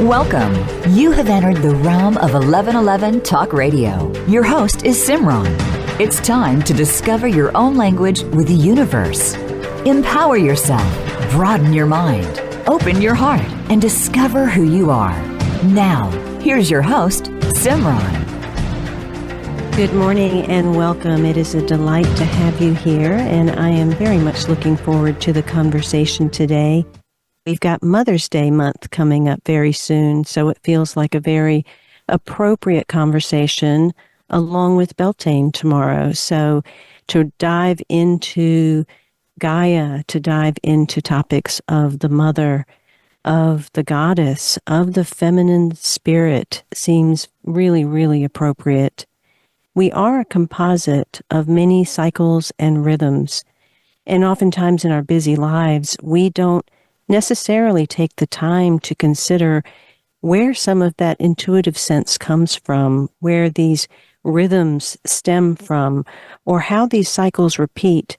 Welcome. You have entered the realm of 1111 Talk Radio. Your host is Simran. It's time to discover your own language with the universe. Empower yourself, broaden your mind, open your heart, and discover who you are. Now, here's your host, Simran. Good morning and welcome. It is a delight to have you here, and I am very much looking forward to the conversation today. We've got Mother's Day month coming up very soon, so it feels like a very appropriate conversation along with Beltane tomorrow. So to dive into Gaia, to dive into topics of the mother, of the goddess, of the feminine spirit seems really, really appropriate. We are a composite of many cycles and rhythms, and oftentimes in our busy lives, we don't necessarily take the time to consider where some of that intuitive sense comes from, where these rhythms stem from, or how these cycles repeat.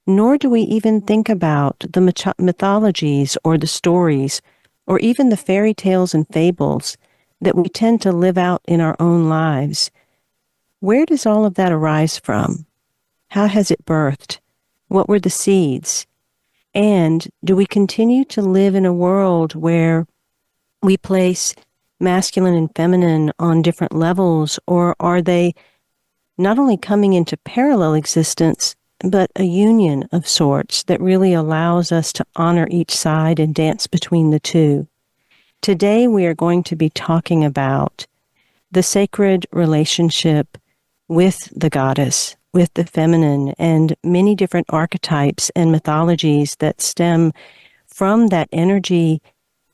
Nor do we even think about the mythologies or the stories, or even the fairy tales and fables that we tend to live out in our own lives. Where does all of that arise from? How has it birthed? What were the seeds? And do we continue to live in a world where we place masculine and feminine on different levels, or are they not only coming into parallel existence, but a union of sorts that really allows us to honor each side and dance between the two? Today we are going to be talking about the sacred relationship with the goddess, with the feminine, and many different archetypes and mythologies that stem from that energy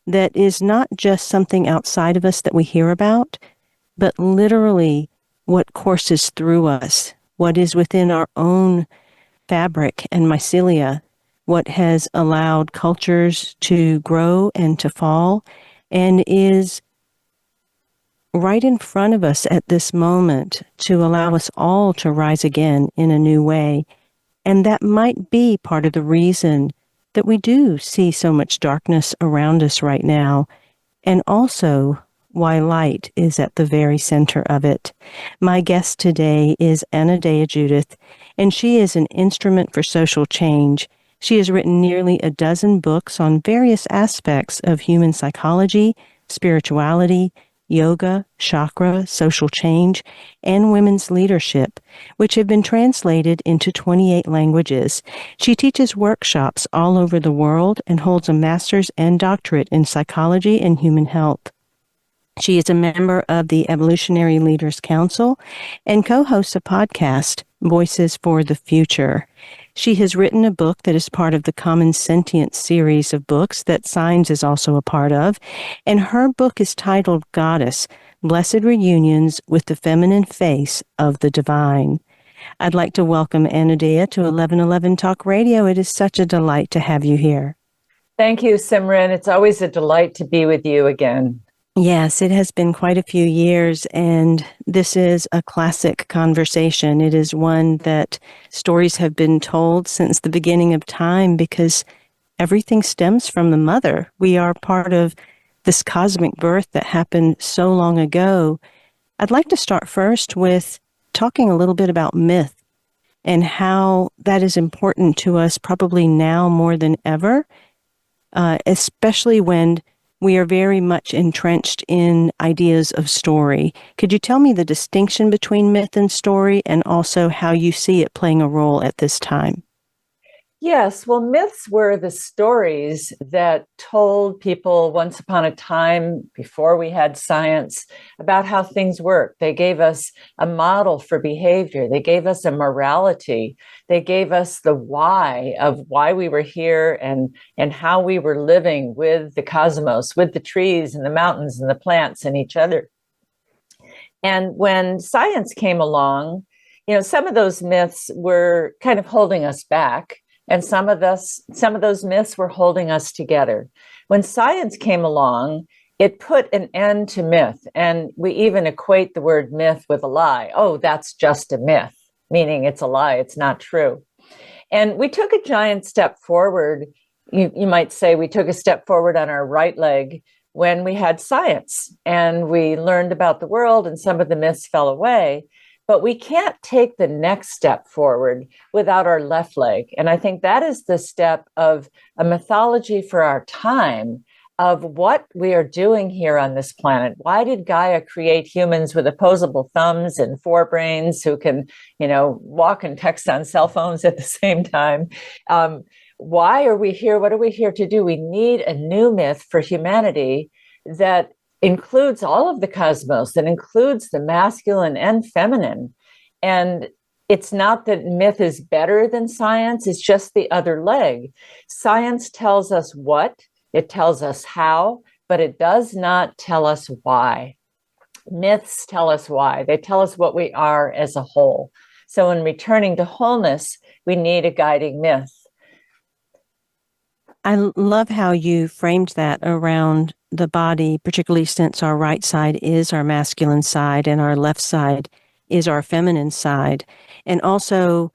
that is not just something outside of us that we hear about, but literally what courses through us, what is within our own fabric and mycelia, what has allowed cultures to grow and to fall, and is right in front of us at this moment to allow us all to rise again in a new way. And that might be part of the reason that we do see so much darkness around us right now, and also why light is at the very center of it. My guest today is Anodea Judith, and she is an instrument for social change. She has written nearly a dozen books on various aspects of human psychology, spirituality, yoga, chakra, social change, and women's leadership, which have been translated into 28 languages. She teaches workshops all over the world and holds a master's and doctorate in psychology and human health. She is a member of the Evolutionary Leaders Council and co-hosts a podcast, Voices for the Future. She has written a book that is part of the Common Sentience series of books that Signs is also a part of, and her book is titled Goddess, Blessed Reunions with the Feminine Face of the Divine. I'd like to welcome Anodea to 1111 Talk Radio. It is such a delight to have you here. Thank you, Simran. It's always a delight to be with you again. Yes, it has been quite a few years, and this is a classic conversation. It is one that stories have been told since the beginning of time because everything stems from the mother. We are part of this cosmic birth that happened so long ago. I'd like to start first with talking a little bit about myth and how that is important to us probably now more than ever, especially when we are very much entrenched in ideas of story. Could you tell me the distinction between myth and story, and also how you see it playing a role at this time? Yes, well, myths were the stories that told people once upon a time, before we had science, about how things work. They gave us a model for behavior. They gave us a morality. They gave us the why of why we were here and how we were living with the cosmos, with the trees and the mountains and the plants and each other. And when science came along, some of those myths were kind of holding us back. And some of those myths were holding us together. When science came along, it put an end to myth. And we even equate the word myth with a lie. Oh, that's just a myth, meaning it's a lie, it's not true. And we took a giant step forward you might say we took a step forward on our right leg when we had science and we learned about the world and some of the myths fell away. But we can't take the next step forward without our left leg. And I think that is the step of a mythology for our time of what we are doing here on this planet. Why did Gaia create humans with opposable thumbs and forebrains who can, walk and text on cell phones at the same time? Why are we here? What are we here to do? We need a new myth for humanity that includes all of the cosmos, that includes the masculine and feminine. And it's not that myth is better than science, it's just the other leg. Science tells us what, it tells us how, but it does not tell us why. Myths tell us why. They tell us what we are as a whole. So in returning to wholeness, we need a guiding myth. I love how you framed that around the body, particularly since our right side is our masculine side and our left side is our feminine side. And also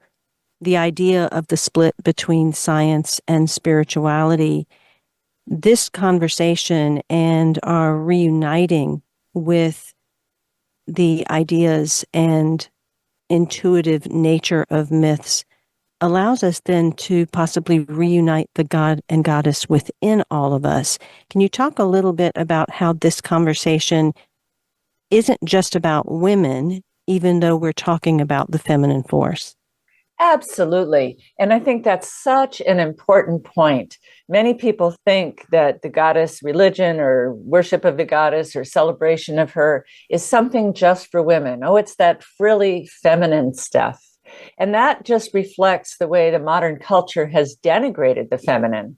the idea of the split between science and spirituality. This conversation and our reuniting with the ideas and intuitive nature of myths allows us then to possibly reunite the God and Goddess within all of us. Can you talk a little bit about how this conversation isn't just about women, even though we're talking about the feminine force? Absolutely. And I think that's such an important point. Many people think that the goddess religion or worship of the goddess or celebration of her is something just for women. Oh, it's that frilly feminine stuff. And that just reflects the way the modern culture has denigrated the feminine.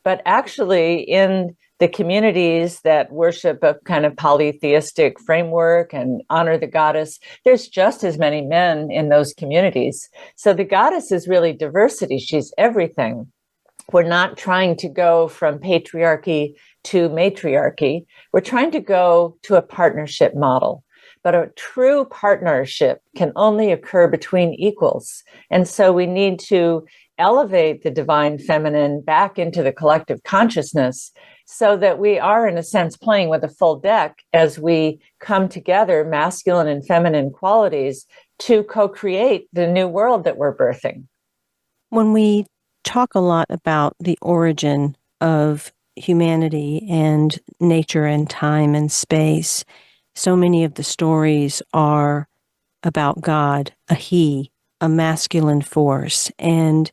But actually, in the communities that worship a kind of polytheistic framework and honor the goddess, there's just as many men in those communities. So the goddess is really diversity. She's everything. We're not trying to go from patriarchy to matriarchy. We're trying to go to a partnership model. But a true partnership can only occur between equals. And so we need to elevate the divine feminine back into the collective consciousness so that we are, in a sense, playing with a full deck as we come together, masculine and feminine qualities, to co-create the new world that we're birthing. When we talk a lot about the origin of humanity and nature and time and space, so many of the stories are about God, a he, a masculine force. And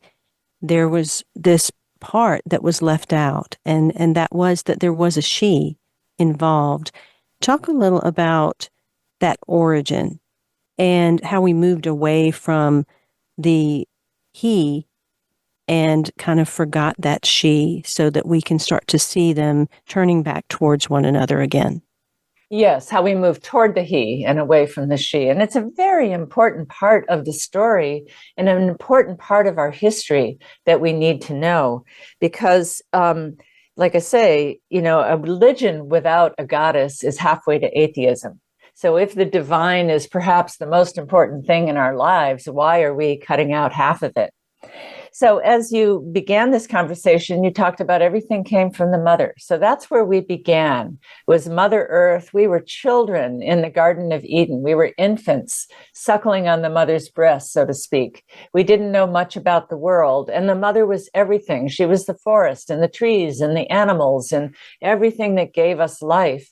there was this part that was left out, and that was that there was a she involved. Talk a little about that origin and how we moved away from the he and kind of forgot that she so that we can start to see them turning back towards one another again. Yes, how we move toward the he and away from the she. And it's a very important part of the story and an important part of our history that we need to know. Because, like I say, a religion without a goddess is halfway to atheism. So if the divine is perhaps the most important thing in our lives, why are we cutting out half of it? So as you began this conversation, you talked about everything came from the mother. So that's where we began, was Mother Earth. We were children in the Garden of Eden. We were infants suckling on the mother's breast, so to speak. We didn't know much about the world. And the mother was everything. She was the forest and the trees and the animals and everything that gave us life.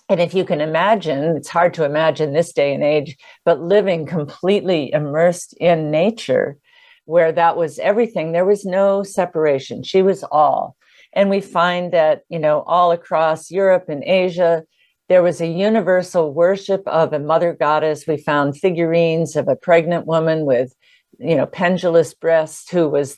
And if you can imagine, it's hard to imagine this day and age, but living completely immersed in nature, where that was everything. There was no separation. She was all. And we find that, all across Europe and Asia, there was a universal worship of a mother goddess. We found figurines of a pregnant woman with, pendulous breasts who was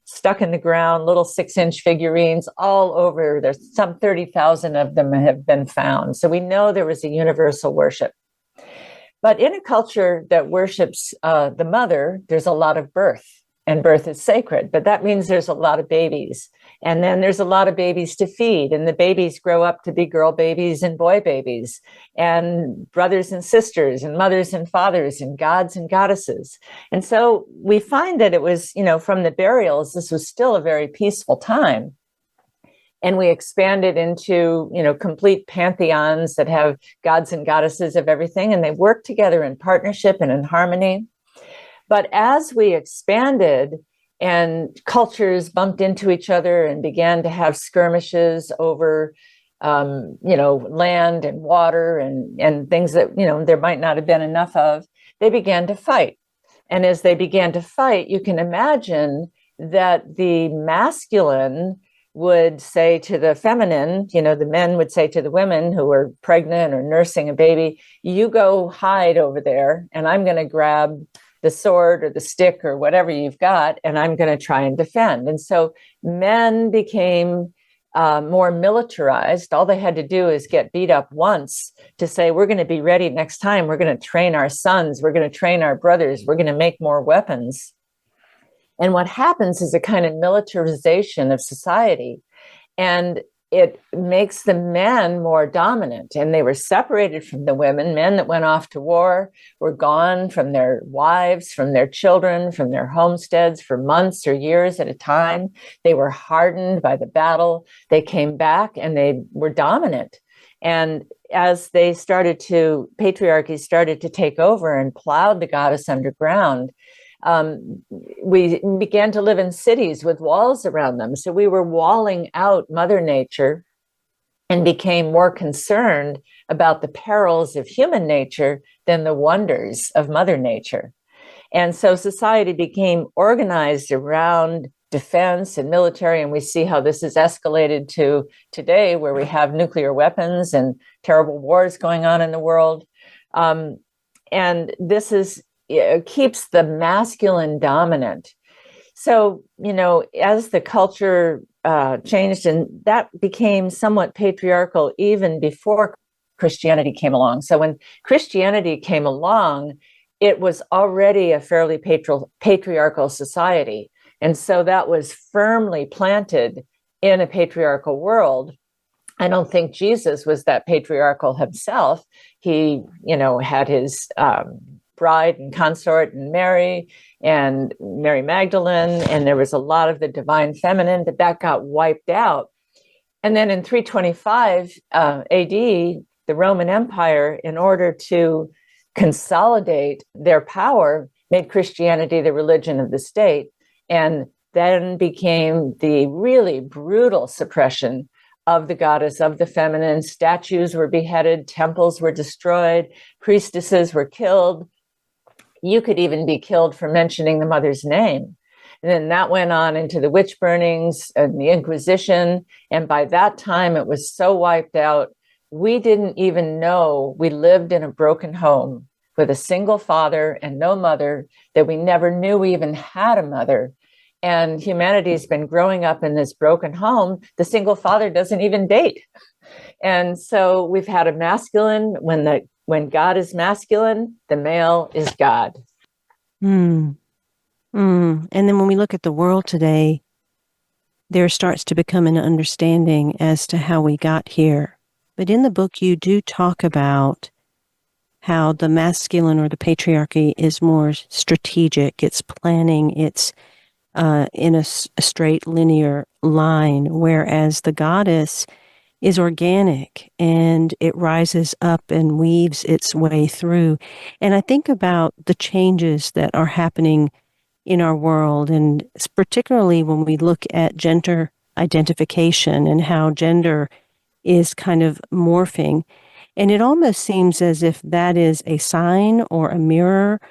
stuck in the ground, little 6-inch figurines all over. There's some 30,000 of them have been found. So we know there was a universal worship. But in a culture that worships the mother, there's a lot of birth. and birth is sacred, but that means there's a lot of babies. And then there's a lot of babies to feed, and the babies grow up to be girl babies and boy babies, and brothers and sisters, and mothers and fathers, and gods and goddesses. And so we find that it was, from the burials, this was still a very peaceful time. And we expanded into, complete pantheons that have gods and goddesses of everything, and they work together in partnership and in harmony. But as we expanded and cultures bumped into each other and began to have skirmishes over, land and water and things that, there might not have been enough of, they began to fight. And as they began to fight, you can imagine that the masculine would say to the feminine, the men would say to the women who were pregnant or nursing a baby, you go hide over there, and I'm going to grab the sword or the stick or whatever you've got, and I'm going to try and defend. And so men became more militarized. All they had to do is get beat up once to say, we're going to be ready next time. We're going to train our sons. We're going to train our brothers. We're going to make more weapons. And what happens is a kind of militarization of society. And it makes the men more dominant, and they were separated from the women. Men that went off to war were gone from their wives, from their children, from their homesteads for months or years at a time. They were hardened by the battle. They came back and they were dominant. And as patriarchy started to take over and plowed the goddess underground, we began to live in cities with walls around them. So we were walling out Mother Nature and became more concerned about the perils of human nature than the wonders of Mother Nature. And so society became organized around defense and military, and we see how this has escalated to today, where we have nuclear weapons and terrible wars going on in the world. And this keeps the masculine dominant. So, as the culture changed, and that became somewhat patriarchal even before Christianity came along. So when Christianity came along, it was already a fairly patriarchal society. And so that was firmly planted in a patriarchal world. I don't think Jesus was that patriarchal himself. He, had his bride and consort and Mary Magdalene, and there was a lot of the divine feminine, but that got wiped out. And then in 325 AD, the Roman Empire, in order to consolidate their power, made Christianity the religion of the state, and then became the really brutal suppression of the goddess, of the feminine. Statues were beheaded, temples were destroyed, priestesses were killed. You could even be killed for mentioning the mother's name. And then that went on into the witch burnings and the Inquisition. And by that time, it was so wiped out, we didn't even know we lived in a broken home with a single father and no mother, that we never knew we even had a mother. And humanity's been growing up in this broken home. The single father doesn't even date. And so we've had a masculine, when God is masculine, the male is God. And then when we look at the world today, there starts to become an understanding as to how we got here. But in the book, you do talk about how the masculine or the patriarchy is more strategic. It's planning. It's in a straight linear line, whereas the goddess is organic and it rises up and weaves its way through. And I think about the changes that are happening in our world, and particularly when we look at gender identification and how gender is kind of morphing. And it almost seems as if that is a sign or a mirror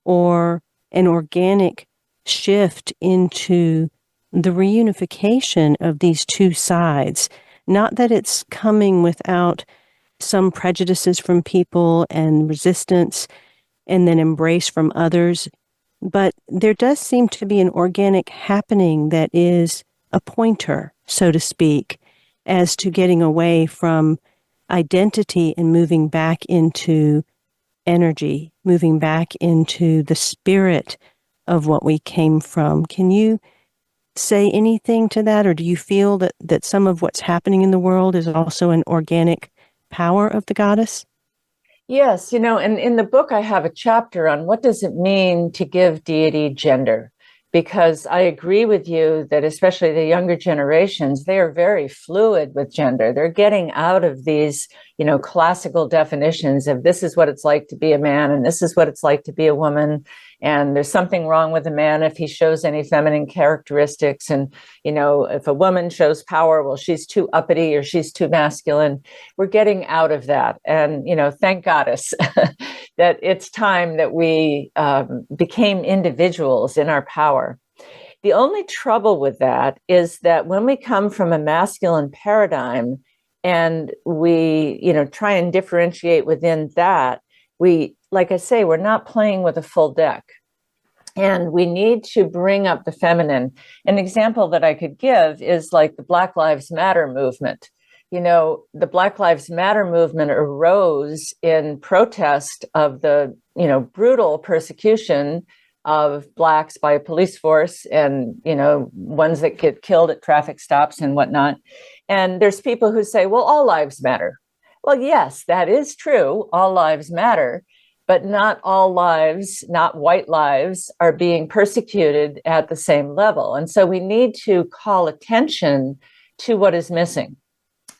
or an organic shift into the reunification of these two sides. Not that it's coming without some prejudices from people and resistance and then embrace from others, but there does seem to be an organic happening that is a pointer, so to speak, as to getting away from identity and moving back into energy, moving back into the spirit of what we came from. Can you say anything to that, or do you feel that some of what's happening in the world is also an organic power of the goddess? Yes, and in the book, I have a chapter on what does it mean to give deity gender? Because I agree with you that especially the younger generations, they are very fluid with gender. They're getting out of these, classical definitions of this is what it's like to be a man and this is what it's like to be a woman. And there's something wrong with a man if he shows any feminine characteristics. And, if a woman shows power, well, she's too uppity or she's too masculine. We're getting out of that. And, thank goddess that it's time that we became individuals in our power. The only trouble with that is that when we come from a masculine paradigm and we, try and differentiate within that, like I say, we're not playing with a full deck. And we need to bring up the feminine. An example that I could give is like the Black Lives Matter movement. The Black Lives Matter movement arose in protest of the, brutal persecution of Blacks by a police force and, ones that get killed at traffic stops and whatnot. And there's people who say, well, all lives matter. Well, yes, that is true. All lives matter. But not all lives, not white lives, are being persecuted at the same level. And so we need to call attention to what is missing.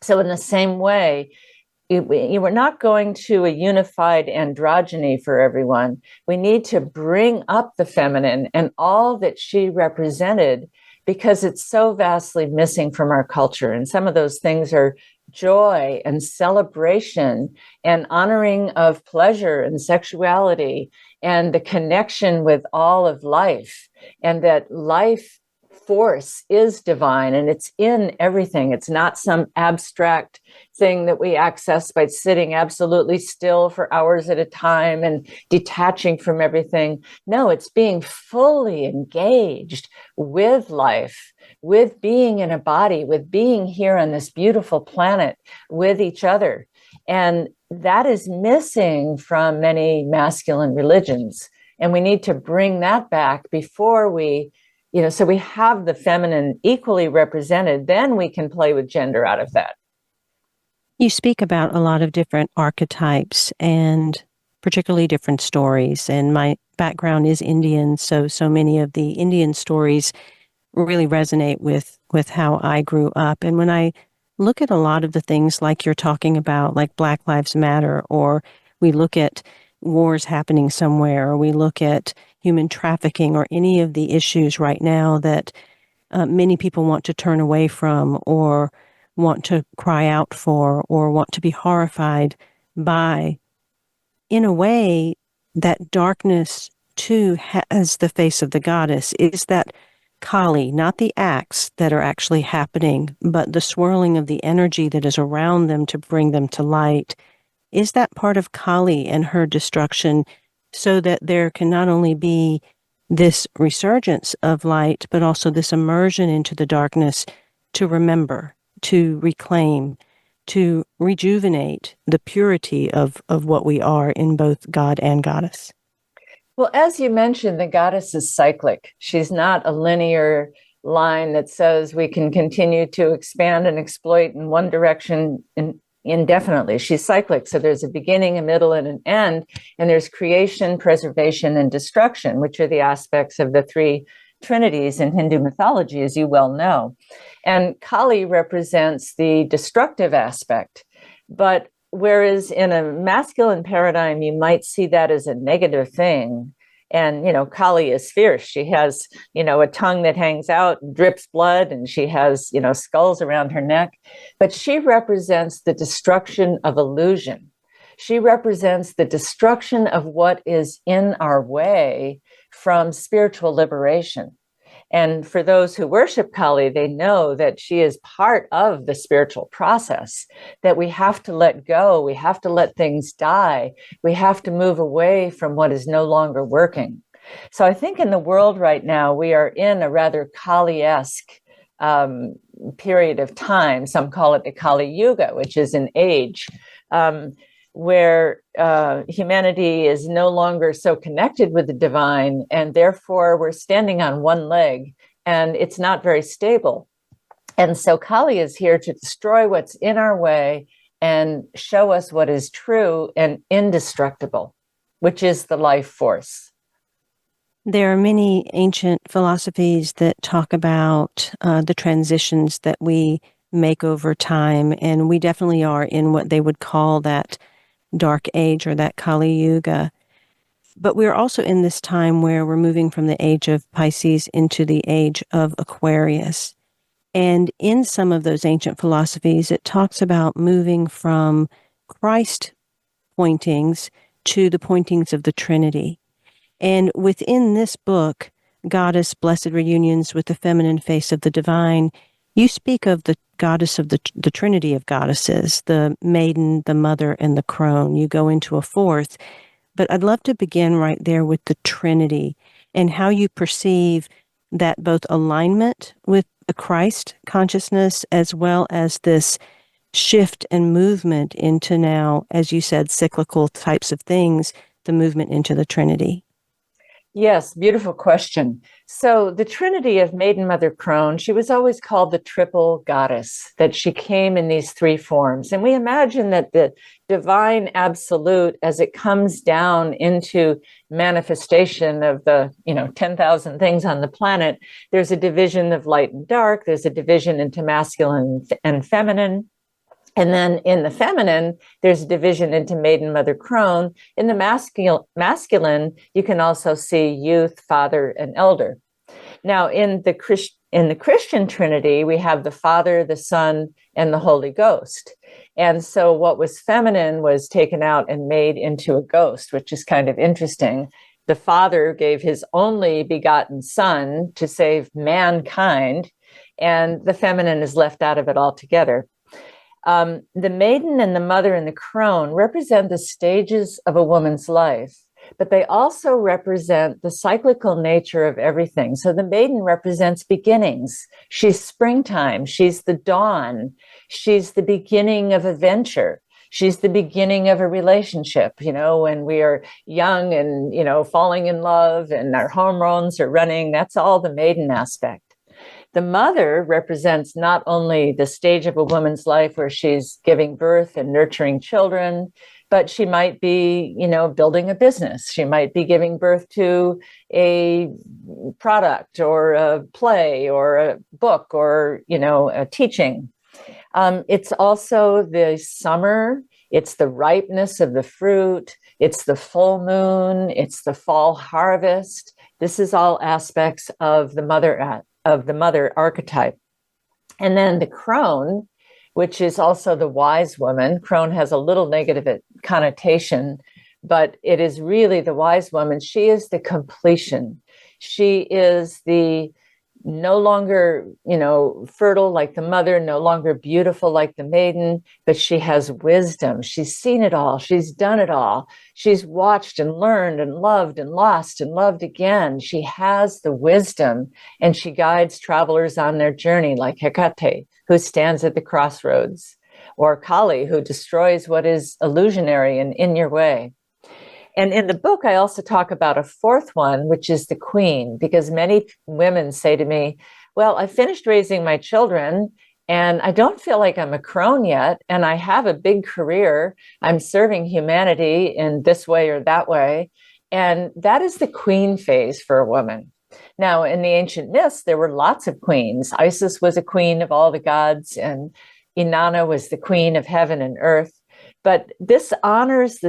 So in the same way, you were not going to a unified androgyny for everyone. We need to bring up the feminine and all that she represented because it's so vastly missing from our culture. And some of those things are joy and celebration and honoring of pleasure and sexuality and the connection with all of life, and that life force is divine and it's in everything. It's not some abstract thing that we access by sitting absolutely still for hours at a time and detaching from everything. No, it's being fully engaged with life, with being in a body, with being here on this beautiful planet with each other. And that is missing from many masculine religions. And we need to bring that back before we, so we have the feminine equally represented, then we can play with gender out of that. You speak about a lot of different archetypes and particularly different stories. And my background is Indian, so many of the Indian stories really resonate with how I grew up. And when I look at a lot of the things like you're talking about, like Black Lives Matter, or we look at wars happening somewhere, or we look at human trafficking, or any of the issues right now that many people want to turn away from, or want to cry out for, or want to be horrified by, in a way, that darkness too has the face of the goddess. Is that Kali, not the acts that are actually happening, but the swirling of the energy that is around them to bring them to light? Is that part of Kali and her destruction, so that there can not only be this resurgence of light, but also this immersion into the darkness to remember, to reclaim, to rejuvenate the purity of what we are in both God and goddess? Well, as you mentioned, the goddess is cyclic. She's not a linear line that says we can continue to expand and exploit in one direction indefinitely. She's cyclic. So there's a beginning, a middle, and an end. And there's creation, preservation, and destruction, which are the aspects of the three trinities in Hindu mythology, as you well know. And Kali represents the destructive aspect. But whereas in a masculine paradigm, you might see that as a negative thing. And, Kali is fierce. She has, a tongue that hangs out and drips blood, and she has, skulls around her neck. But she represents the destruction of illusion. She represents the destruction of what is in our way from spiritual liberation. And for those who worship Kali, they know that she is part of the spiritual process, that we have to let go. We have to let things die. We have to move away from what is no longer working. So I think in the world right now, we are in a rather Kali-esque period of time. Some call it the Kali Yuga, which is an age where humanity is no longer so connected with the divine, and therefore we're standing on one leg, and it's not very stable. And so Kali is here to destroy what's in our way and show us what is true and indestructible, which is the life force. There are many ancient philosophies that talk about the transitions that we make over time, and we definitely are in what they would call that dark age or that Kali Yuga. But we're also in this time where we're moving from the age of Pisces into the age of Aquarius. And in some of those ancient philosophies, it talks about moving from Christ pointings to the pointings of the Trinity. And within this book, Goddess, Blessed Reunions with the Feminine Face of the Divine, you speak of the goddess of the Trinity of goddesses, the Maiden, the Mother, and the Crone. You go into a fourth. But I'd love to begin right there with the Trinity and how you perceive that both alignment with the Christ consciousness as well as this shift and movement into now, as you said, cyclical types of things, the movement into the Trinity. Yes, beautiful question. So the Trinity of Maiden, Mother, Crone, she was always called the triple goddess, that she came in these three forms. And we imagine that the divine absolute, as it comes down into manifestation of the 10,000 things on the planet, there's a division of light and dark, there's a division into masculine and feminine. And then in the feminine, there's a division into Maiden, Mother, Crone. In the masculine, you can also see youth, father, and elder. Now, in the Christian Trinity, we have the Father, the Son, and the Holy Ghost. And so what was feminine was taken out and made into a ghost, which is kind of interesting. The Father gave his only begotten Son to save mankind, and the feminine is left out of it altogether. The Maiden and the Mother and the Crone represent the stages of a woman's life, but they also represent the cyclical nature of everything. So the Maiden represents beginnings. She's springtime. She's the dawn. She's the beginning of a venture. She's the beginning of a relationship, when we are young and, falling in love and our hormones are running. That's all the Maiden aspect. The Mother represents not only the stage of a woman's life where she's giving birth and nurturing children, but she might be, building a business. She might be giving birth to a product or a play or a book or, a teaching. It's also the summer. It's the ripeness of the fruit. It's the full moon. It's the fall harvest. This is all aspects of the mother archetype. And then the Crone, which is also the wise woman. Crone has a little negative connotation, but it is really the wise woman. She is the completion. She is the no longer, fertile like the mother, no longer beautiful like the maiden, but she has wisdom. She's seen it all. She's done it all. She's watched and learned and loved and lost and loved again. She has the wisdom, and she guides travelers on their journey, like Hecate, who stands at the crossroads, or Kali, who destroys what is illusionary and in your way. And in the book, I also talk about a fourth one, which is the queen, because many women say to me, well, I finished raising my children and I don't feel like I'm a crone yet. And I have a big career. I'm serving humanity in this way or that way. And that is the queen phase for a woman. Now, in the ancient myths, there were lots of queens. Isis was a queen of all the gods, and Inanna was the queen of heaven and earth. But this honors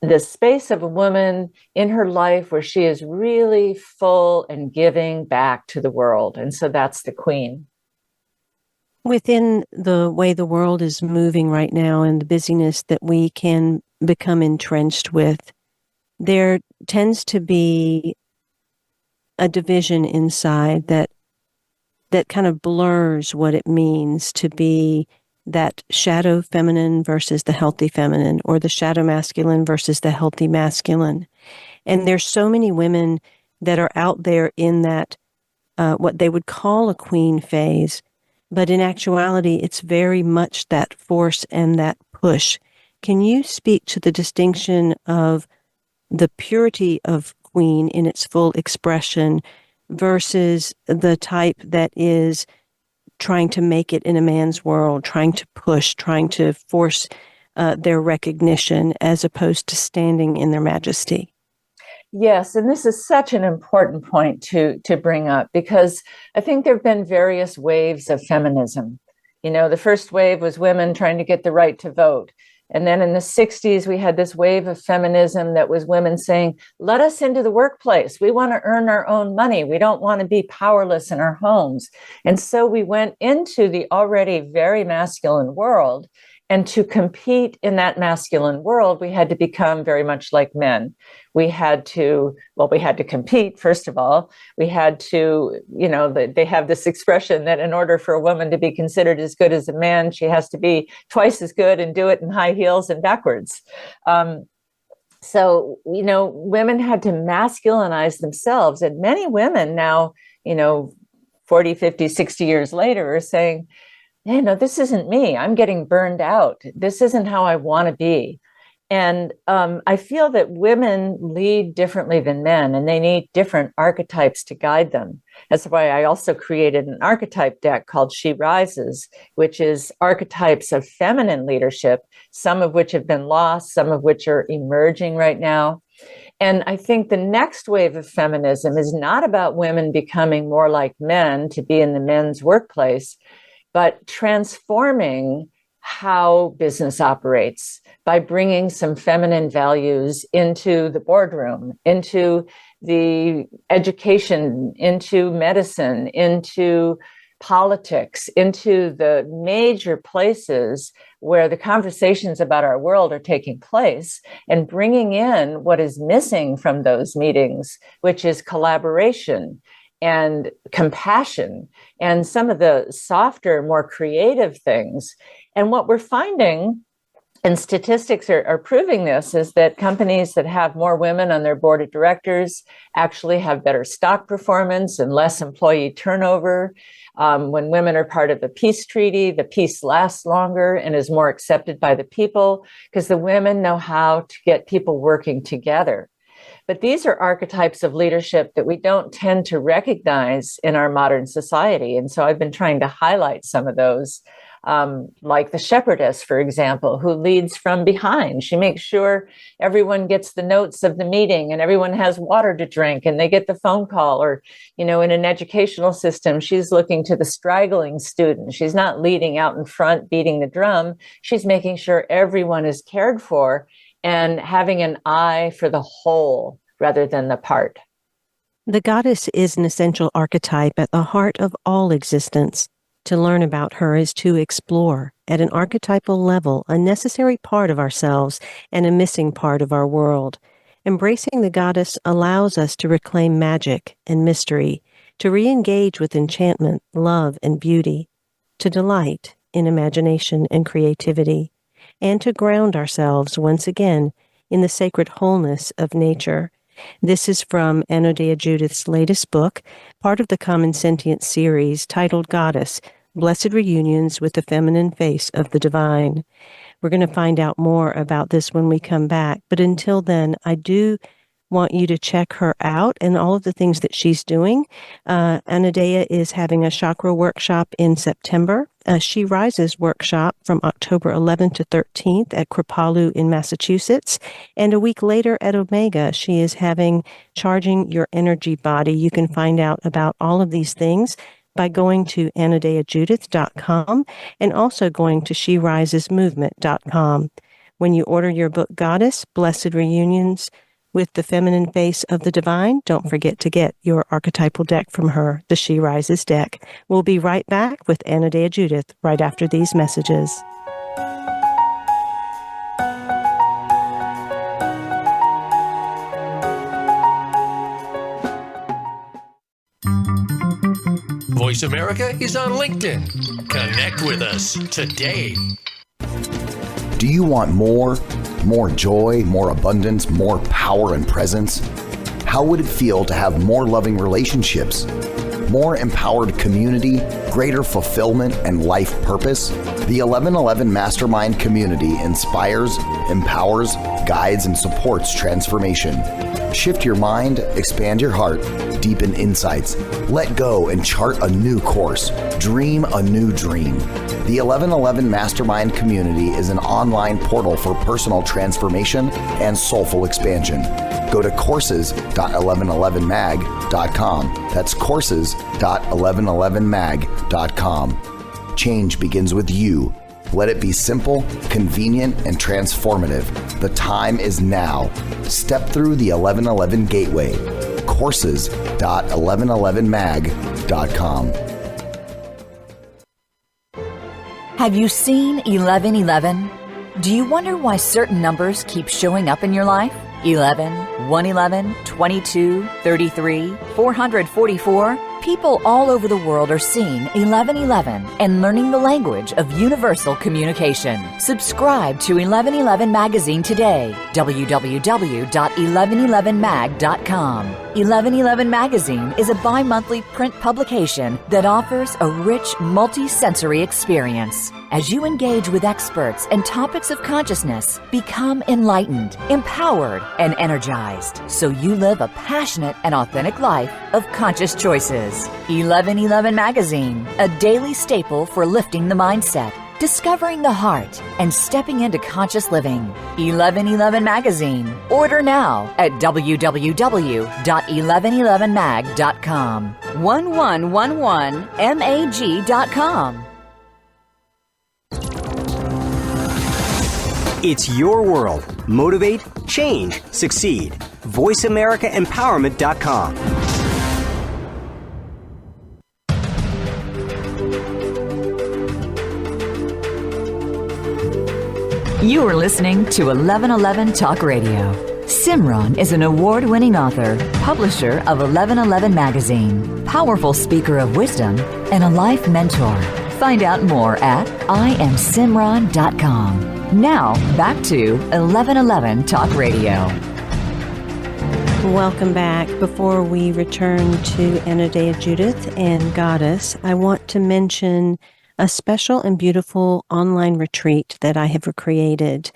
the space of a woman in her life where she is really full and giving back to the world. And so that's the queen. Within the way the world is moving right now and the busyness that we can become entrenched with, there tends to be a division inside that kind of blurs what it means to be that shadow feminine versus the healthy feminine, or the shadow masculine versus the healthy masculine. And there's so many women that are out there in that, what they would call a queen phase, but in actuality, it's very much that force and that push. Can you speak to the distinction of the purity of queen in its full expression versus the type that is trying to make it in a man's world, trying to push, trying to force their recognition as opposed to standing in their majesty? Yes, and this is such an important point to bring up, because I think there have been various waves of feminism. The first wave was women trying to get the right to vote. And then in the 60s, we had this wave of feminism that was women saying, let us into the workplace. We want to earn our own money. We don't want to be powerless in our homes. And so we went into the already very masculine world. And to compete in that masculine world, we had to become very much like men. We had to compete, first of all. We had to, they have this expression that in order for a woman to be considered as good as a man, she has to be twice as good and do it in high heels and backwards. So, women had to masculinize themselves. And many women now, 40, 50, 60 years later are saying, hey, no, this isn't me. I'm getting burned out. This isn't how I want to be. And I feel that women lead differently than men, and they need different archetypes to guide them. That's why I also created an archetype deck called She Rises, which is archetypes of feminine leadership, some of which have been lost, some of which are emerging right now. And I think the next wave of feminism is not about women becoming more like men to be in the men's workplace, but transforming how business operates by bringing some feminine values into the boardroom, into the education, into medicine, into politics, into the major places where the conversations about our world are taking place, and bringing in what is missing from those meetings, which is collaboration and compassion and some of the softer, more creative things. And what we're finding, and statistics are proving this, is that companies that have more women on their board of directors actually have better stock performance and less employee turnover. When women are part of the peace treaty, the peace lasts longer and is more accepted by the people because the women know how to get people working together. But these are archetypes of leadership that we don't tend to recognize in our modern society. And so I've been trying to highlight some of those, like the shepherdess, for example, who leads from behind. She makes sure everyone gets the notes of the meeting and everyone has water to drink and they get the phone call. Or, in an educational system, she's looking to the straggling student. She's not leading out in front, beating the drum. She's making sure everyone is cared for and having an eye for the whole rather than the part. The goddess is an essential archetype at the heart of all existence. To learn about her is to explore, at an archetypal level, a necessary part of ourselves and a missing part of our world. Embracing the goddess allows us to reclaim magic and mystery, to re-engage with enchantment, love, and beauty, to delight in imagination and creativity, and to ground ourselves once again in the sacred wholeness of nature. This is from Anodea Judith's latest book, part of the Common Sentience series titled Goddess, Blessed Reunions with the Feminine Face of the Divine. We're going to find out more about this when we come back, but until then, I do want you to check her out and all of the things that she's doing. Anodea is having a chakra workshop in September, a She Rises workshop from October 11th to 13th at Kripalu in Massachusetts. And a week later at Omega, she is having Charging Your Energy Body. You can find out about all of these things by going to anodeajudith.com and also going to sherisesmovement.com. When you order your book, Goddess, Blessed Reunions with the Feminine Face of the Divine, don't forget to get your archetypal deck from her, the She Rises deck. We'll be right back with Anodea Judith right after these messages. Voice America is on LinkedIn. Connect with us today. Do you want more? More joy, more abundance, more power and presence? How would it feel to have more loving relationships? more empowered community, greater fulfillment, and life purpose? The 1111 Mastermind community inspires, empowers, guides, and supports transformation. Shift your mind, expand your heart, deepen insights, let go and chart a new course, dream a new dream. The 1111 Mastermind community is an online portal for personal transformation and soulful expansion. Go to courses.1111mag.com. That's courses.1111mag.com. Change begins with you. Let it be simple, convenient, and transformative. The time is now. Step through the 1111 gateway. Courses.1111mag.com. Have you seen 1111? Do you wonder why certain numbers keep showing up in your life? 11, 111, 22, 33, 444. People all over the world are seeing 1111 and learning the language of universal communication. Subscribe to 1111 Magazine today. www.1111mag.com. 1111 Magazine is a bi-monthly print publication that offers a rich, multi-sensory experience. As you engage with experts and topics of consciousness, become enlightened, empowered, and energized, so you live a passionate and authentic life of conscious choices. 1111 Magazine, a daily staple for lifting the mindset, discovering the heart, and stepping into conscious living. 1111 Magazine. Order now at www.1111mag.com. 1111mag.com. It's your world. Motivate, change, succeed. VoiceAmericaEmpowerment.com. You are listening to 1111 Talk Radio. Simran is an award-winning author, publisher of 1111 Magazine, powerful speaker of wisdom, and a life mentor. Find out more at IamSimran.com. Now, back to 1111 Talk Radio. Welcome back. Before we return to Anodea, Judith, and Goddess, I want to mention a special and beautiful online retreat that I have created.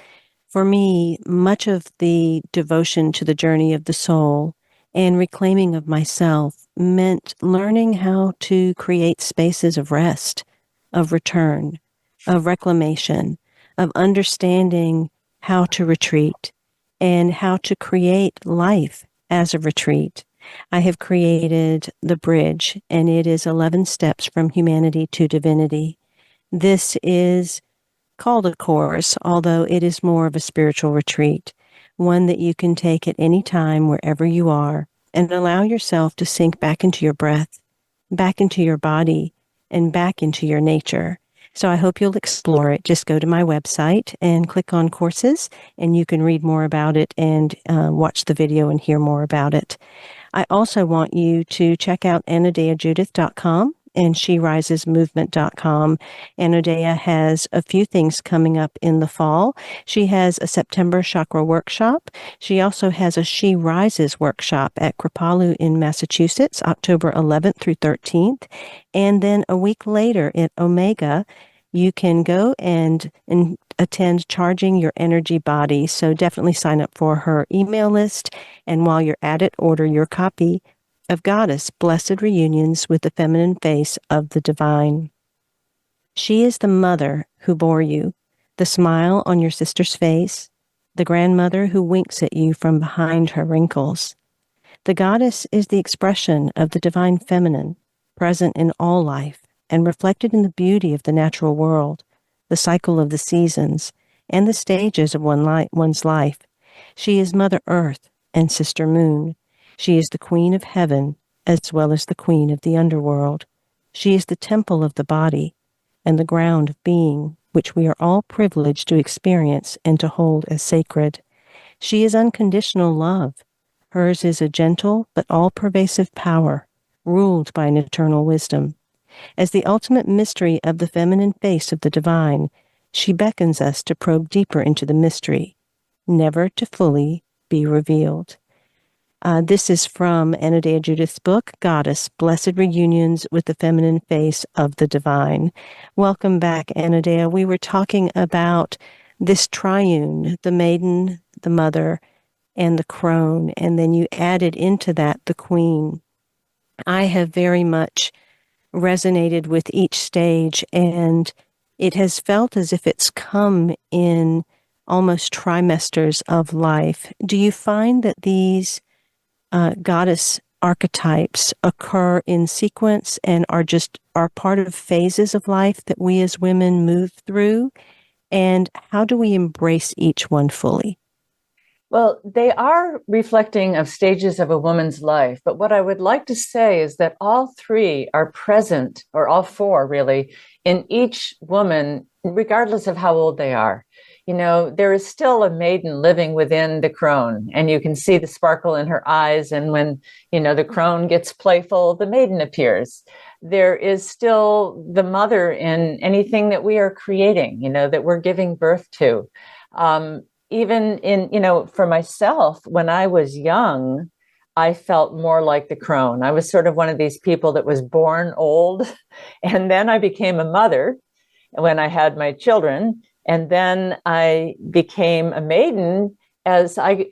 For me, much of the devotion to the journey of the soul and reclaiming of myself meant learning how to create spaces of rest, of return, of reclamation, of understanding how to retreat and how to create life as a retreat. I have created the bridge, and it is 11 steps from humanity to divinity. This is called a course, although it is more of a spiritual retreat, one that you can take at any time wherever you are and allow yourself to sink back into your breath, back into your body, and back into your nature. So I hope you'll explore it. Just go to my website and click on courses, and you can read more about it and watch the video and hear more about it. I also want you to check out AnodeaJudith.com and SheRisesMovement.com. Anodea has a few things coming up in the fall. She has a September chakra workshop. She also has a She Rises workshop at Kripalu in Massachusetts, October 11th through 13th. And then a week later at Omega, you can go and attend Charging Your Energy Body. So definitely sign up for her email list. And while you're at it, order your copy of Goddess, Blessed Reunions with the Feminine Face of the Divine. She is the mother who bore you, the smile on your sister's face, the grandmother who winks at you from behind her wrinkles. The goddess is the expression of the divine feminine, present in all life and reflected in the beauty of the natural world, the cycle of the seasons, and the stages of one's life. She is Mother Earth and Sister Moon. She is the Queen of Heaven as well as the Queen of the underworld. She is the temple of the body and the ground of being, which we are all privileged to experience and to hold as sacred. She is unconditional love. Hers is a gentle but all-pervasive power, ruled by an eternal wisdom. As the ultimate mystery of the feminine face of the divine, she beckons us to probe deeper into the mystery, never to fully be revealed. This is from Anodea Judith's book, Goddess, Blessed Reunions with the Feminine Face of the Divine. Welcome back, Anodea. We were talking about this triune, the Maiden, the Mother, and the Crone, and then you added into that the Queen. I have very much resonated with each stage, and it has felt as if it's come in almost trimesters of life. Do you find that these goddess archetypes occur in sequence and are part of phases of life that we as women move through? And how do we embrace each one fully? Well, they are reflecting of stages of a woman's life. But what I would like to say is that all three are present, or all four really, in each woman, regardless of how old they are. You know, there is still a maiden living within the crone, and you can see the sparkle in her eyes. And when, the crone gets playful, the maiden appears. There is still the mother in anything that we are creating, that we're giving birth to. Even in, for myself, when I was young, I felt more like the crone. I was sort of one of these people that was born old. And then I became a mother when I had my children. And then I became a maiden as I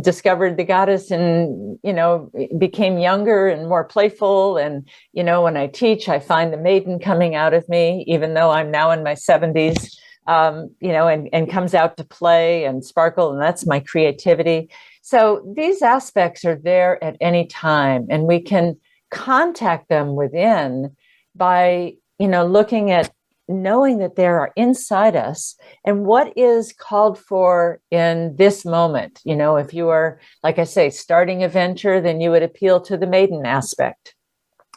discovered the goddess and, became younger and more playful. And, when I teach, I find the maiden coming out of me, even though I'm now in my 70s. And comes out to play and sparkle, and that's my creativity. So these aspects are there at any time, and we can contact them within by, looking at knowing that they are inside us and what is called for in this moment. If you are, like I say, starting a venture, then you would appeal to the maiden aspect.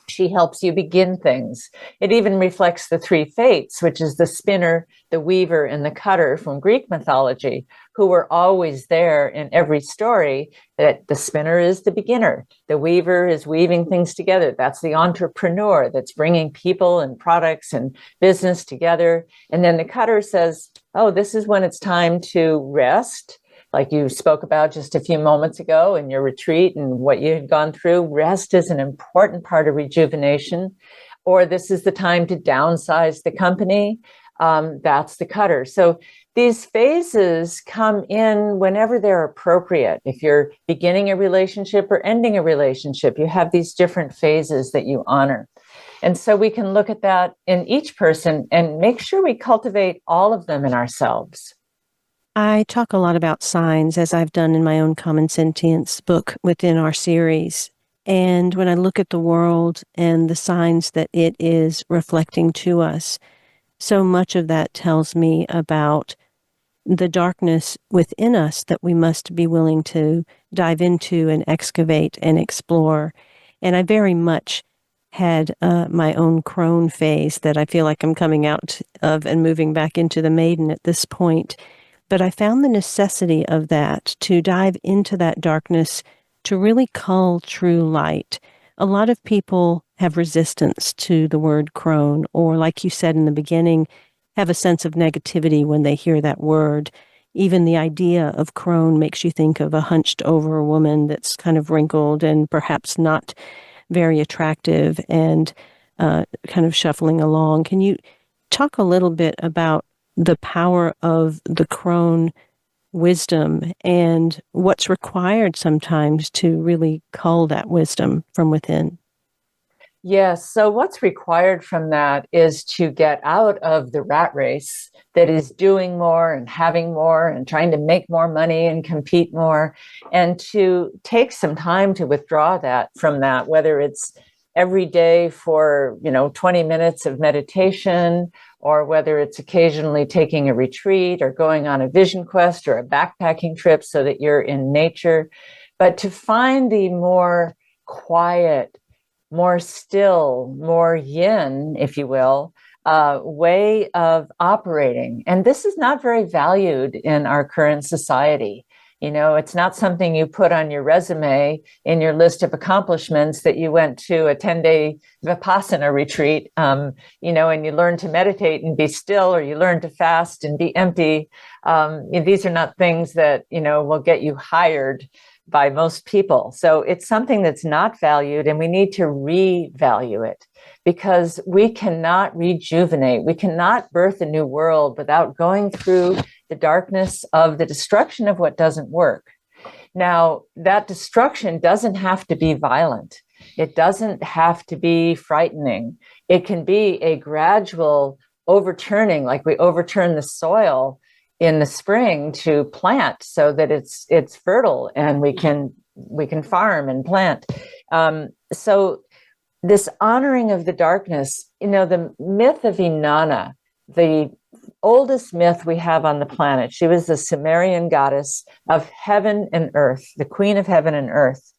She helps you begin things. It even reflects the three fates, which is the spinner, the weaver, and the cutter from Greek mythology, who were always there in every story. That the spinner is the beginner. The weaver is weaving things together. That's the entrepreneur that's bringing people and products and business together. And then the cutter says, oh, this is when it's time to rest. Like you spoke about just a few moments ago in your retreat and what you had gone through. Rest is an important part of rejuvenation. Or this is the time to downsize the company. That's the cutter. So these phases come in whenever they're appropriate. If you're beginning a relationship or ending a relationship, you have these different phases that you honor. And so we can look at that in each person and make sure we cultivate all of them in ourselves. I talk a lot about signs, as I've done in my own Common Sentience book within our series. And when I look at the world and the signs that it is reflecting to us, so much of that tells me about the darkness within us that we must be willing to dive into and excavate and explore. And I very much had my own crone phase that I feel like I'm coming out of and moving back into the maiden at this point. But I found the necessity of that to dive into that darkness to really cull true light. A lot of people have resistance to the word crone, or like you said in the beginning, have a sense of negativity when they hear that word. Even the idea of crone makes you think of a hunched over woman that's kind of wrinkled and perhaps not very attractive and kind of shuffling along. Can you talk a little bit about the power of the crone wisdom and what's required sometimes to really cull that wisdom from within? Yes. So what's required from that is to get out of the rat race that is doing more and having more and trying to make more money and compete more, and to take some time to withdraw that from that, whether it's every day for, 20 minutes of meditation, or whether it's occasionally taking a retreat or going on a vision quest or a backpacking trip so that you're in nature, but to find the more quiet, more still, more yin, if you will, way of operating. And this is not very valued in our current society. It's not something you put on your resume in your list of accomplishments that you went to a 10-day Vipassana retreat, and you learn to meditate and be still, or you learn to fast and be empty. These are not things that, will get you hired by most people. So it's something that's not valued, and we need to revalue it, because we cannot rejuvenate. We cannot birth a new world without going through the darkness of the destruction of what doesn't work. Now, that destruction doesn't have to be violent. It doesn't have to be frightening. It can be a gradual overturning, like we overturn the soil in the spring to plant so that it's fertile and we can farm and plant. So this honoring of the darkness, the myth of Inanna, the oldest myth we have on the planet. She was the Sumerian goddess of heaven and earth, the queen of heaven and earth.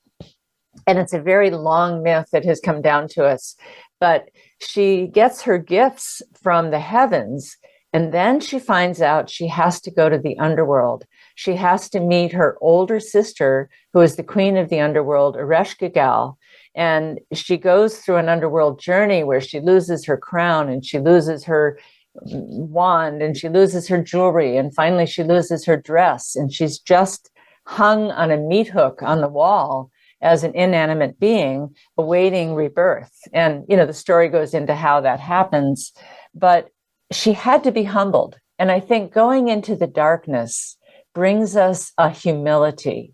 And it's a very long myth that has come down to us. But she gets her gifts from the heavens, and then she finds out she has to go to the underworld. She has to meet her older sister, who is the queen of the underworld, Ereshkigal. And she goes through an underworld journey where she loses her crown, and she loses her wand, and she loses her jewelry, and finally she loses her dress, and she's just hung on a meat hook on the wall as an inanimate being awaiting rebirth. And the story goes into how that happens, but she had to be humbled. And I think going into the darkness brings us a humility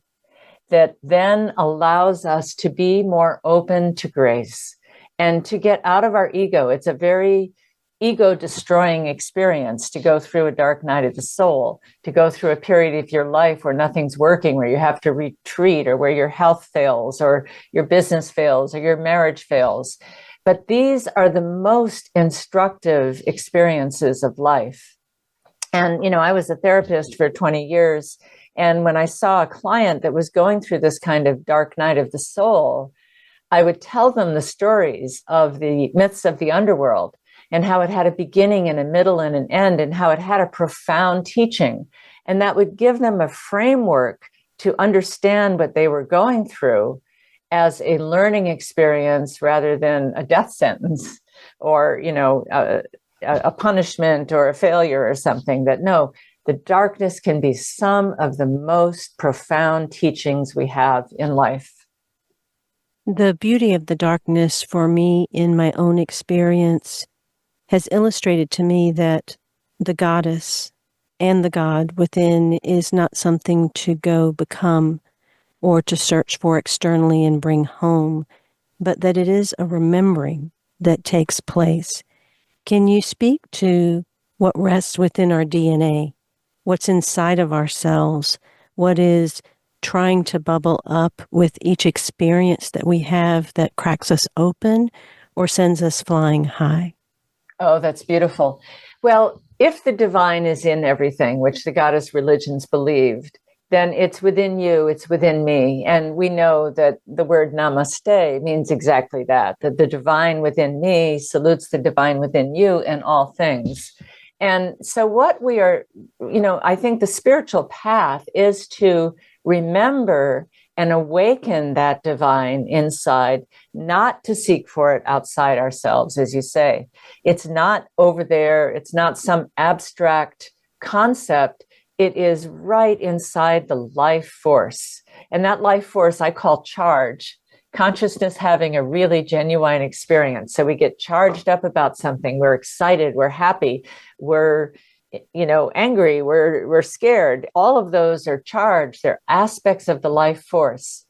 that then allows us to be more open to grace and to get out of our ego. It's a very ego-destroying experience to go through a dark night of the soul, to go through a period of your life where nothing's working, where you have to retreat, or where your health fails, or your business fails, or your marriage fails. But these are the most instructive experiences of life. And, I was a therapist for 20 years. And when I saw a client that was going through this kind of dark night of the soul, I would tell them the stories of the myths of the underworld, and how it had a beginning and a middle and an end, and how it had a profound teaching. And that would give them a framework to understand what they were going through as a learning experience rather than a death sentence or, a punishment or a failure or something. That no, the darkness can be some of the most profound teachings we have in life. The beauty of the darkness for me in my own experience has illustrated to me that the goddess and the god within is not something to go become or to search for externally and bring home, but that it is a remembering that takes place. Can you speak to what rests within our DNA, what's inside of ourselves, what is trying to bubble up with each experience that we have that cracks us open or sends us flying high? Oh, that's beautiful. Well, if the divine is in everything, which the goddess religions believed, then it's within you, it's within me. And we know that the word namaste means exactly that the divine within me salutes the divine within you in all things. And so what we are, I think the spiritual path is to remember and awaken that divine inside, not to seek for it outside ourselves, as you say. It's not over there. It's not some abstract concept. It is right inside the life force. And that life force I call charge, consciousness having a really genuine experience. So we get charged up about something. We're excited. We're happy. We're angry, we're scared. All of those are charged. They're aspects of the life force.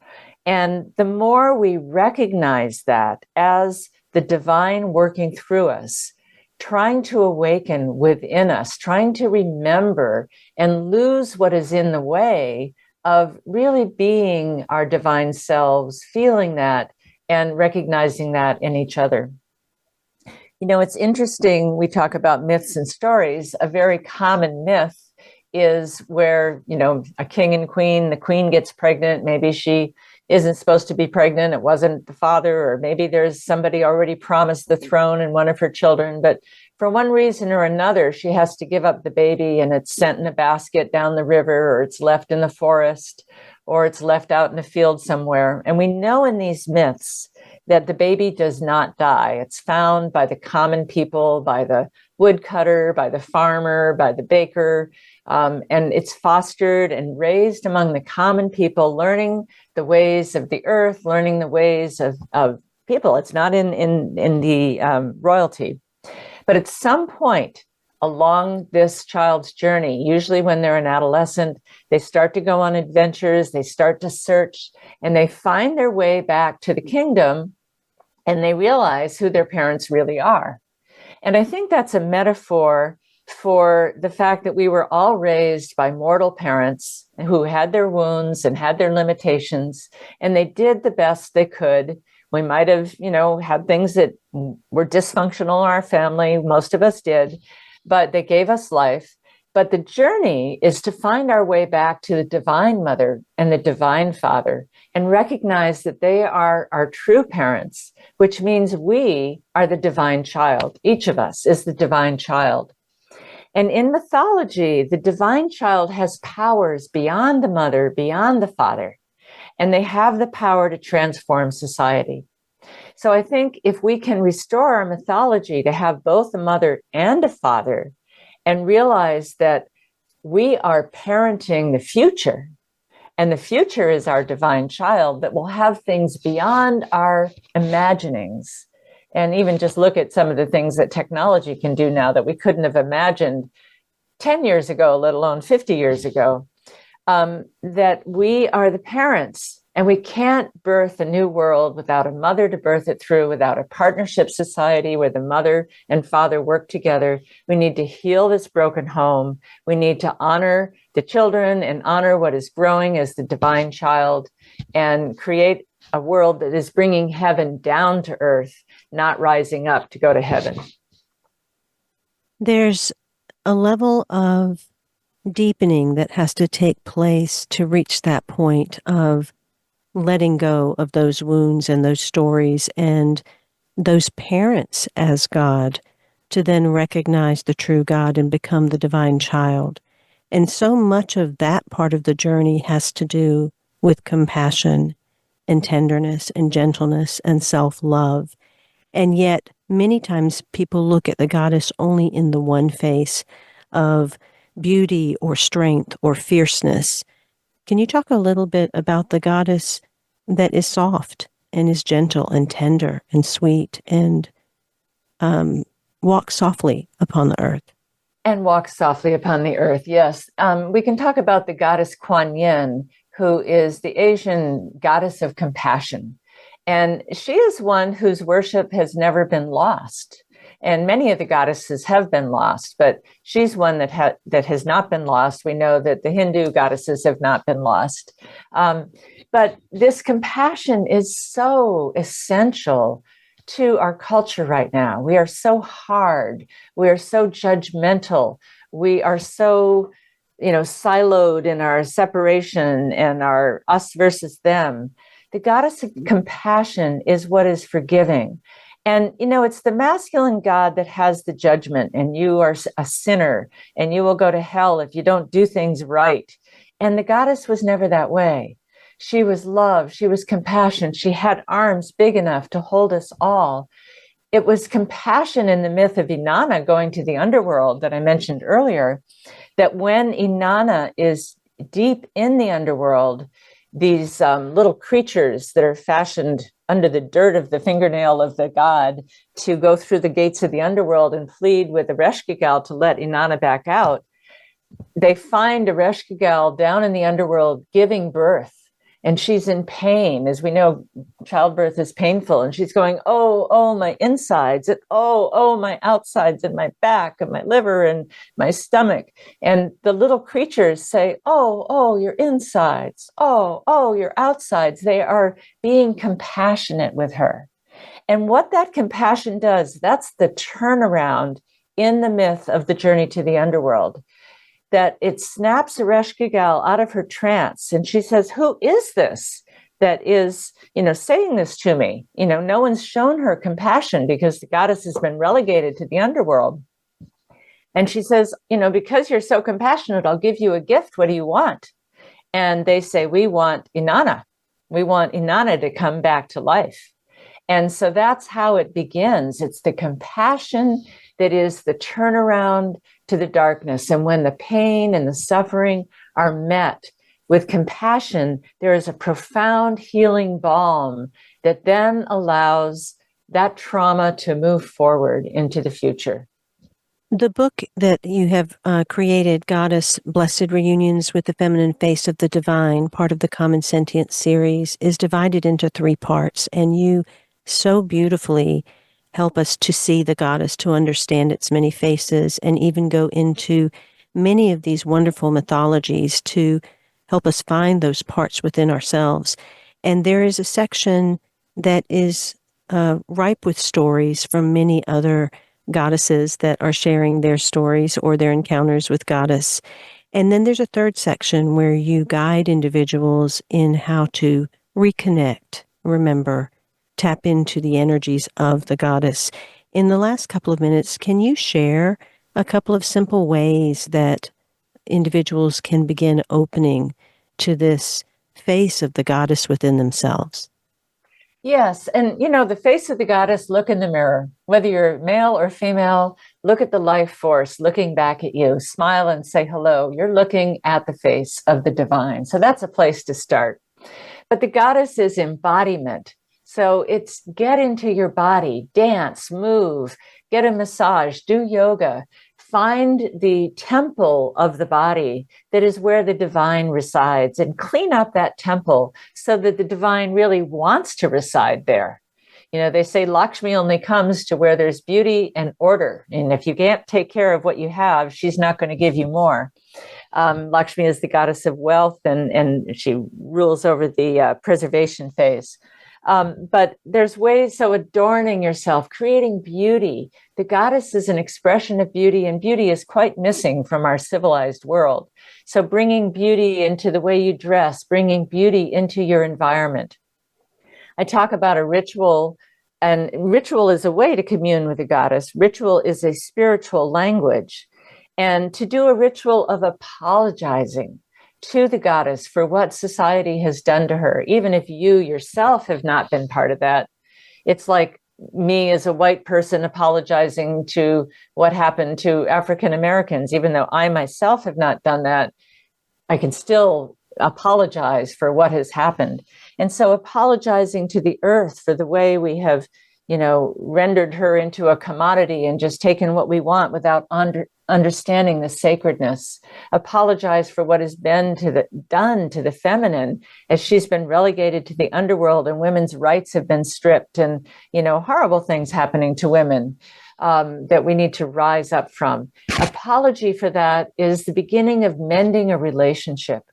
And the more we recognize that as the divine working through us, trying to awaken within us, trying to remember and lose what is in the way of really being our divine selves, feeling that and recognizing that in each other. It's interesting, we talk about myths and stories. A very common myth is where, a king and queen, the queen gets pregnant. Maybe she isn't supposed to be pregnant. It wasn't the father, or maybe there's somebody already promised the throne and one of her children. But for one reason or another, she has to give up the baby, and it's sent in a basket down the river, or it's left in the forest, or it's left out in the field somewhere. And we know in these myths that the baby does not die. It's found by the common people, by the woodcutter, by the farmer, by the baker, and it's fostered and raised among the common people, learning the ways of the earth, learning the ways of people. It's not in the royalty. But at some point along this child's journey, usually when they're an adolescent, they start to go on adventures, they start to search, and they find their way back to the kingdom, and they realize who their parents really are. And I think that's a metaphor for the fact that we were all raised by mortal parents who had their wounds and had their limitations, and they did the best they could. We might have, had things that were dysfunctional in our family. Most of us did, but they gave us life. But the journey is to find our way back to the Divine Mother and the Divine Father and recognize that they are our true parents, which means we are the divine child. Each of us is the divine child. And in mythology, the divine child has powers beyond the mother, beyond the father, and they have the power to transform society. So I think if we can restore our mythology to have both a mother and a father and realize that we are parenting the future, and the future is our divine child that will have things beyond our imaginings. And even just look at some of the things that technology can do now that we couldn't have imagined 10 years ago, let alone 50 years ago, that we are the parents. And we can't birth a new world without a mother to birth it through, without a partnership society where the mother and father work together. We need to heal this broken home. We need to honor the children and honor what is growing as the divine child and create a world that is bringing heaven down to earth, not rising up to go to heaven. There's a level of deepening that has to take place to reach that point of letting go of those wounds and those stories and those parents as God, to then recognize the true God and become the divine child. And so much of that part of the journey has to do with compassion and tenderness and gentleness and self-love. And yet, many times people look at the goddess only in the one face of beauty or strength or fierceness. Can you talk a little bit about the goddess that is soft and is gentle and tender and sweet and walks softly upon the earth? And walks softly upon the earth, yes. We can talk about the goddess Kuan Yin, who is the Asian goddess of compassion. And she is one whose worship has never been lost. And many of the goddesses have been lost, but she's one that has not been lost. We know that the Hindu goddesses have not been lost. But this compassion is so essential to our culture right now. We are so hard. We are so judgmental. We are so, siloed in our separation and our us versus them. The goddess of compassion is what is forgiving. And, it's the masculine God that has the judgment, and you are a sinner, and you will go to hell if you don't do things right. And the goddess was never that way. She was love. She was compassion. She had arms big enough to hold us all. It was compassion in the myth of Inanna going to the underworld that I mentioned earlier, that when Inanna is deep in the underworld, these little creatures that are fashioned under the dirt of the fingernail of the god to go through the gates of the underworld and plead with Ereshkigal to let Inanna back out, they find Ereshkigal down in the underworld giving birth. And she's in pain. As we know, childbirth is painful. And she's going, oh, my insides, and oh, my outsides, and my back, and my liver, and my stomach. And the little creatures say, oh, your insides, oh, your outsides. They are being compassionate with her. And what that compassion does, that's the turnaround in the myth of the journey to the underworld. That it snaps Ereshkigal out of her trance. And she says, who is this that is, saying this to me? No one's shown her compassion because the goddess has been relegated to the underworld. And she says, because you're so compassionate, I'll give you a gift. What do you want? And they say, we want Inanna. We want Inanna to come back to life. And so that's how it begins. It's the compassion that is the turnaround to the darkness. And when the pain and the suffering are met with compassion, there is a profound healing balm that then allows that trauma to move forward into the future. The book that you have created, Goddess, Blessed Reunions with the Feminine Face of the Divine, part of the Common Sentience series, is divided into 3 parts, and you so beautifully help us to see the goddess, to understand its many faces, and even go into many of these wonderful mythologies to help us find those parts within ourselves. And there is a section that is ripe with stories from many other goddesses that are sharing their stories or their encounters with goddess. And then there's a 3rd section where you guide individuals in how to reconnect, remember, tap into the energies of the goddess. In the last couple of minutes, can you share a couple of simple ways that individuals can begin opening to this face of the goddess within themselves? Yes. And, the face of the goddess, look in the mirror. Whether you're male or female, look at the life force looking back at you. Smile and say hello. You're looking at the face of the divine. So that's a place to start. But the goddess is embodiment. So it's get into your body, dance, move, get a massage, do yoga. Find the temple of the body that is where the divine resides, and clean up that temple so that the divine really wants to reside there. They say Lakshmi only comes to where there's beauty and order. And if you can't take care of what you have, she's not going to give you more. Lakshmi is the goddess of wealth, and she rules over the preservation phase. But there's ways, so adorning yourself, creating beauty. The goddess is an expression of beauty, and beauty is quite missing from our civilized world. So bringing beauty into the way you dress, bringing beauty into your environment. I talk about a ritual, and ritual is a way to commune with the goddess. Ritual is a spiritual language. And to do a ritual of apologizing to the goddess for what society has done to her, even if you yourself have not been part of that. It's like me as a white person apologizing to what happened to African Americans. Even though I myself have not done that, I can still apologize for what has happened. And so apologizing to the earth for the way we have, rendered her into a commodity and just taken what we want without understanding the sacredness. Apologize for what has been done to the feminine, as she's been relegated to the underworld and women's rights have been stripped, and horrible things happening to women that we need to rise up from. Apology for that is the beginning of mending a relationship.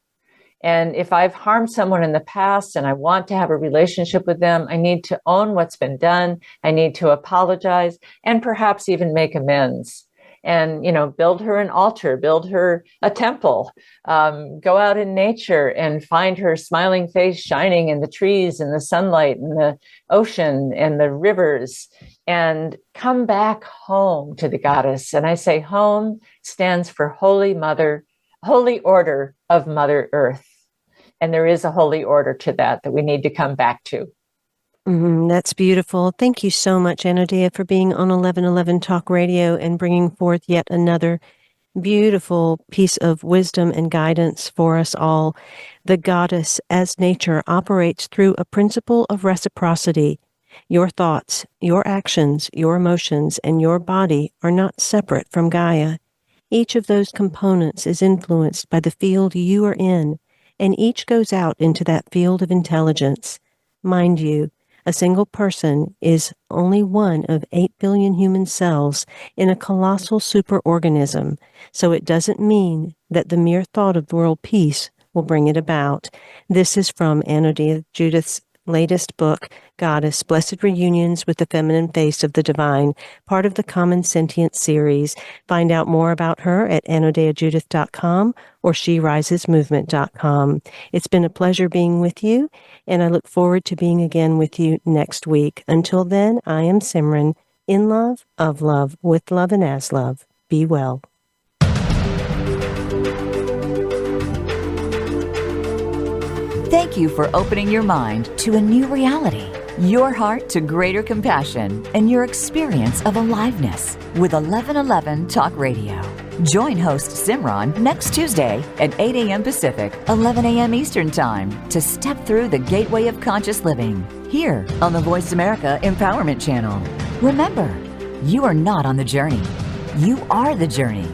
And if I've harmed someone in the past and I want to have a relationship with them, I need to own what's been done. I need to apologize and perhaps even make amends. And, build her an altar, build her a temple, go out in nature and find her smiling face shining in the trees and the sunlight and the ocean and the rivers, and come back home to the goddess. And I say home stands for Holy Mother, Holy Order of Mother Earth. And there is a holy order to that we need to come back to. That's beautiful. Thank you so much, Anodea, for being on 1111 Talk Radio and bringing forth yet another beautiful piece of wisdom and guidance for us all. The goddess, as nature, operates through a principle of reciprocity. Your thoughts, your actions, your emotions, and your body are not separate from Gaia. Each of those components is influenced by the field you are in, and each goes out into that field of intelligence. Mind you, a single person is only one of 8 billion human cells in a colossal superorganism, so it doesn't mean that the mere thought of world peace will bring it about. This is from Anodea, Judith's latest book, Goddess, Blessed Reunions with the Feminine Face of the Divine, part of the Common Sentience series. Find out more about her at anodeajudith.com or sherisesmovement.com. It's been a pleasure being with you, and I look forward to being again with you next week. Until then, I am Simran, in love, of love, with love, and as love. Be well. Thank you for opening your mind to a new reality. your heart to greater compassion and your experience of aliveness with 1111 Talk Radio. Join host Simran next Tuesday at 8 a.m. Pacific, 11 a.m. Eastern Time to step through the gateway of conscious living here on the Voice America Empowerment Channel. Remember, you are not on the journey. You are the journey.